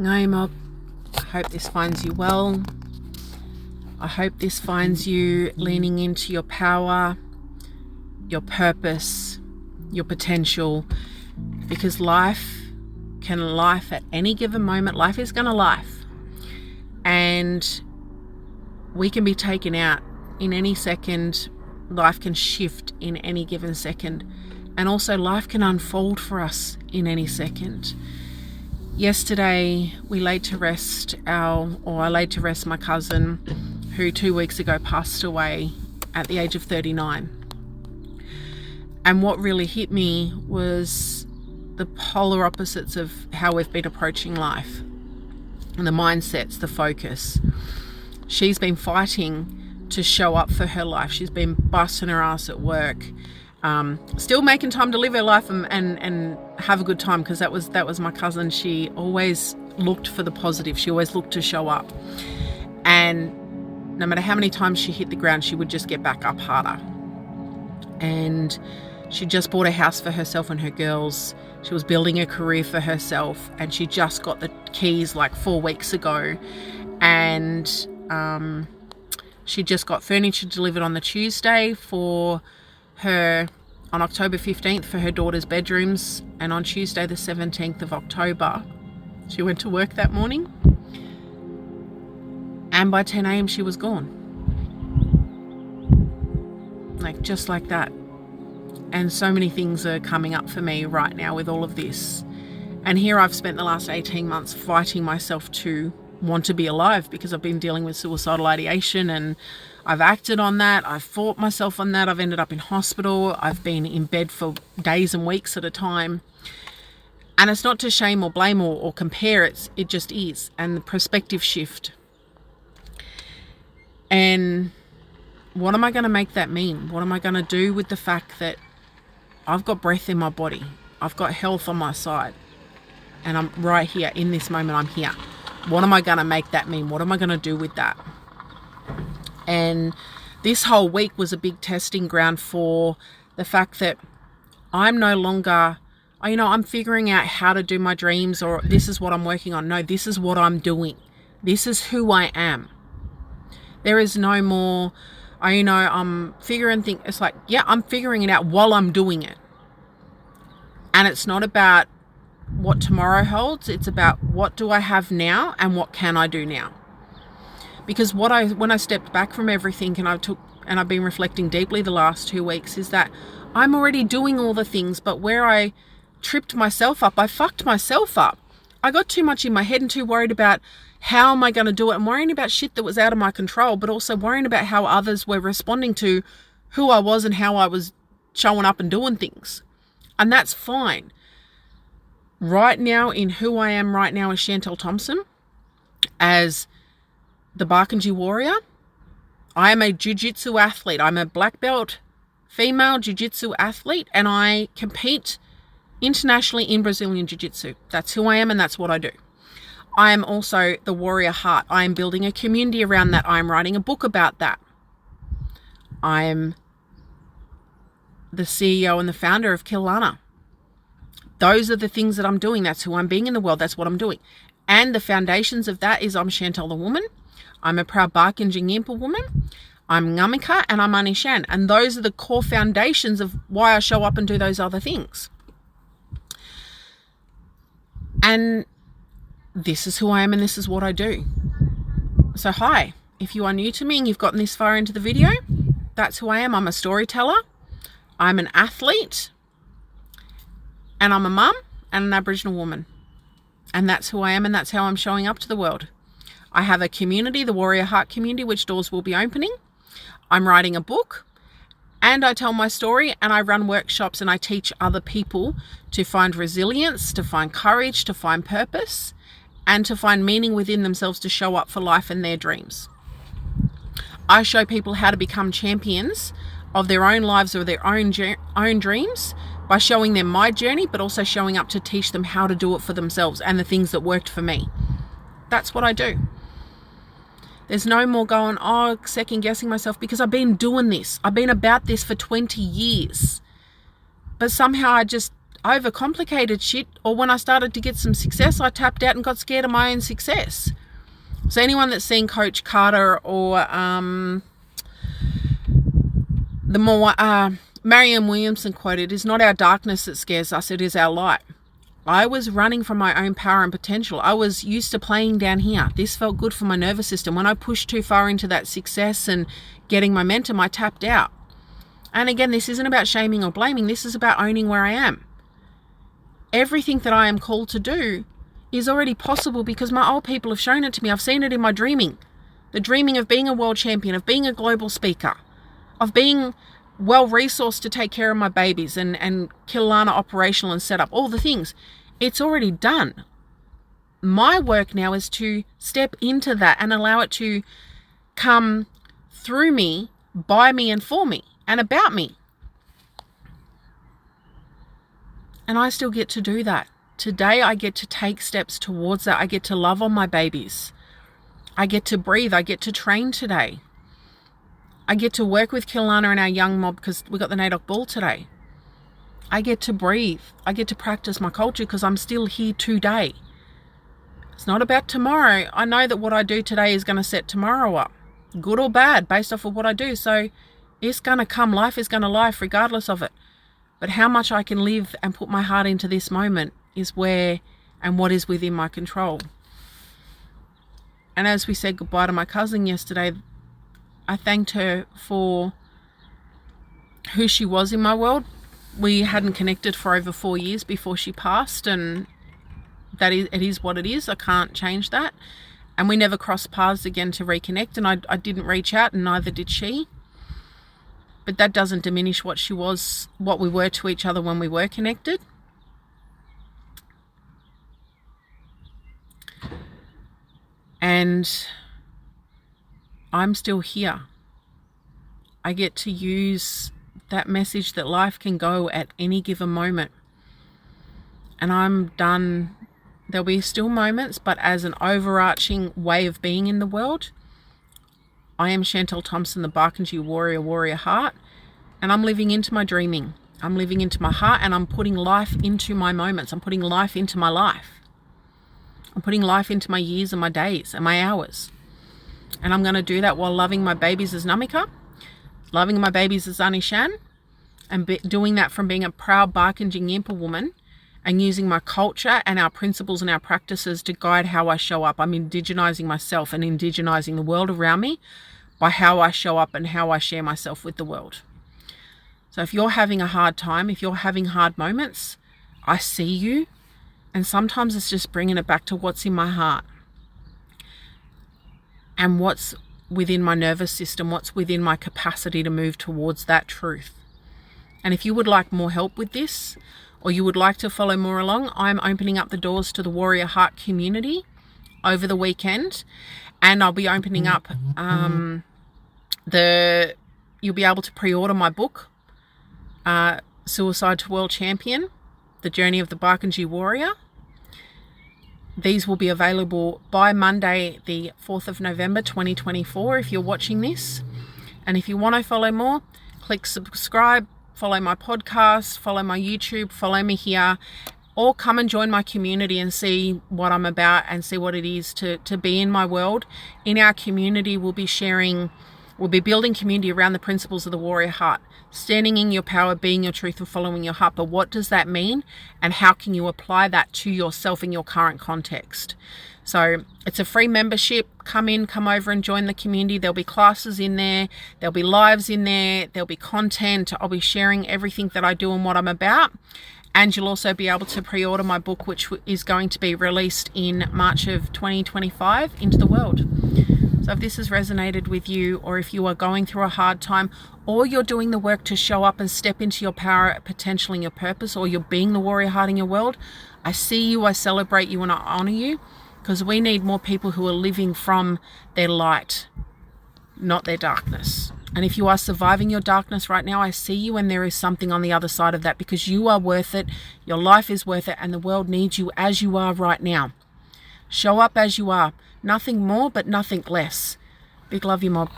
Ngai Mob, I hope this finds you well. I hope this finds you leaning into your power, your purpose, your potential, because life at any given moment. Life is going to life, and we can be taken out in any second. Life can shift in any given second, and also life can unfold for us in any second. Yesterday I laid to rest my cousin, who 2 weeks ago passed away at the age of 39. And what really hit me was the polar opposites of how we've been approaching life, and the mindsets, the focus. She's been fighting to show up for her life. She's been busting her ass at work, still making time to live her life and have a good time, because that was my cousin. She always looked for the positive. She always looked to show up, and no matter how many times she hit the ground, she would just get back up harder. And she just bought a house for herself and her girls. She was building a career for herself, and she just got the keys like 4 weeks ago, and she just got furniture delivered on the Tuesday for her, on October 15th, for her daughter's bedrooms, and on Tuesday the 17th of October she went to work that morning, and by 10 a.m. she was gone, like just like that. And so many things are coming up for me right now with all of this, and here I've spent the last 18 months fighting myself to want to be alive, because I've been dealing with suicidal ideation, and I've acted on that. I've fought myself on that. I've ended up in hospital. I've been in bed for days and weeks at a time. And it's not to shame or blame or compare. It just is. And the perspective shift. And what am I going to make that mean? What am I going to do with the fact that I've got breath in my body? I've got health on my side. And I'm right here in this moment. I'm here. What am I going to make that mean? What am I going to do with that? And this whole week was a big testing ground for the fact that I'm no longer, I'm figuring out how to do my dreams, or this is what I'm working on. No, this is what I'm doing. This is who I am. There is no more, I'm figuring things. It's like, yeah, I'm figuring it out while I'm doing it. And it's not about what tomorrow holds. It's about what do I have now and what can I do now? Because when I stepped back from everything and I've been reflecting deeply the last 2 weeks, is that I'm already doing all the things, but where I tripped myself up, I fucked myself up. I got too much in my head and too worried about how am I going to do it, and worrying about shit that was out of my control, but also worrying about how others were responding to who I was and how I was showing up and doing things. And that's fine. Right now, in who I am right now as Chantel Thompson, as the Barkindjiwarrior, I am a jiu-jitsu athlete. I'm a black belt female jiu-jitsu athlete, and I compete internationally in Brazilian jiu-jitsu. That's who I am, and that's what I do. I am also the warrior heart. I am building a community around that. I'm writing a book about that. I'm the CEO and the founder of Kilana. Those are the things that I'm doing. That's who I'm being in the world. That's what I'm doing. And the foundations of that is I'm Chantel the woman. I'm a proud Barkindjiwarrior woman. I'm Ngamika, and I'm Anishan. And those are the core foundations of why I show up and do those other things. And this is who I am, and this is what I do. So hi, if you are new to me and you've gotten this far into the video, that's who I am. I'm a storyteller. I'm an athlete. And I'm a mum and an Aboriginal woman. And that's who I am, and that's how I'm showing up to the world. I have a community, the Warrior Heart community, which doors will be opening. I'm writing a book, and I tell my story, and I run workshops, and I teach other people to find resilience, to find courage, to find purpose, and to find meaning within themselves to show up for life and their dreams. I show people how to become champions of their own lives or their own dreams by showing them my journey, but also showing up to teach them how to do it for themselves and the things that worked for me. That's what I do. There's no more going, second guessing myself, because I've been doing this. I've been about this for 20 years. But somehow overcomplicated shit, or when I started to get some success, I tapped out and got scared of my own success. So anyone that's seen Coach Carter or the more Marianne Williamson quote, "It is not our darkness that scares us, it is our light." I was running from my own power and potential. I was used to playing down here. This felt good for my nervous system. When I pushed too far into that success and getting momentum, I tapped out. And again, this isn't about shaming or blaming. This is about owning where I am. Everything that I am called to do is already possible because my old people have shown it to me. I've seen it in my dreaming. The dreaming of being a world champion, of being a global speaker, of being well-resourced to take care of my babies and Killarney operational and set up, all the things. It's already done. My work now is to step into that and allow it to come through me, by me and for me and about me. And I still get to do that. Today I get to take steps towards that. I get to love on my babies. I get to breathe. I get to train today. I get to work with Killarney and our young mob because we got the NAIDOC ball today. I get to breathe. I get to practice my culture because I'm still here today. It's not about tomorrow. I know that what I do today is going to set tomorrow up, good or bad, based off of what I do. So it's going to come. Life is going to life regardless of it. But how much I can live and put my heart into this moment is where and what is within my control. And as we said goodbye to my cousin yesterday, I thanked her for who she was in my world. We hadn't connected for over 4 years before she passed, and it is what it is. I can't change that. And we never crossed paths again to reconnect, and I didn't reach out, and neither did she. But that doesn't diminish what we were to each other when we were connected. And I'm still here. I get to use that message that life can go at any given moment. And I'm done. There'll be still moments, but as an overarching way of being in the world, I am Chantel Thompson, the Barkindjiwarrior warrior heart, and I'm living into my dreaming. I'm living into my heart, and I'm putting life into my moments. I'm putting life into my life. I'm putting life into my years and my days and my hours. And I'm going to do that while loving my babies as Namika, loving my babies as Anishan, and doing that from being a proud Barkindjiwarrior woman and using my culture and our principles and our practices to guide how I show up. I'm indigenizing myself and indigenizing the world around me by how I show up and how I share myself with the world. So if you're having a hard time, if you're having hard moments, I see you. And sometimes it's just bringing it back to what's in my heart and what's within my nervous system, what's within my capacity to move towards that truth. And if you would like more help with this, or you would like to follow more along, I'm opening up the doors to the Warrior Heart community over the weekend. And I'll be opening up you'll be able to pre-order my book, Suicide to World Champion, The Journey of the Barkindjiwarrior. These will be available by Monday, the 4th of November, 2024, if you're watching this. And if you want to follow more, click subscribe, follow my podcast, follow my YouTube, follow me here, or come and join my community and see what I'm about and see what it is to be in my world. In our community, we'll be building community around the principles of the warrior heart, standing in your power, being your truth and following your heart. But what does that mean? And how can you apply that to yourself in your current context? So it's a free membership. Come over and join the community. There'll be classes in there. There'll be lives in there. There'll be content. I'll be sharing everything that I do and what I'm about. And you'll also be able to pre-order my book, which is going to be released in March of 2025 into the world. So if this has resonated with you, or if you are going through a hard time, or you're doing the work to show up and step into your power, potential, and your purpose, or you're being the warrior heart in your world, I see you, I celebrate you, and I honor you, because we need more people who are living from their light, not their darkness. And if you are surviving your darkness right now, I see you, and there is something on the other side of that, because you are worth it, your life is worth it, and the world needs you as you are right now. Show up as you are. Nothing more, but nothing less. Big love you, mob.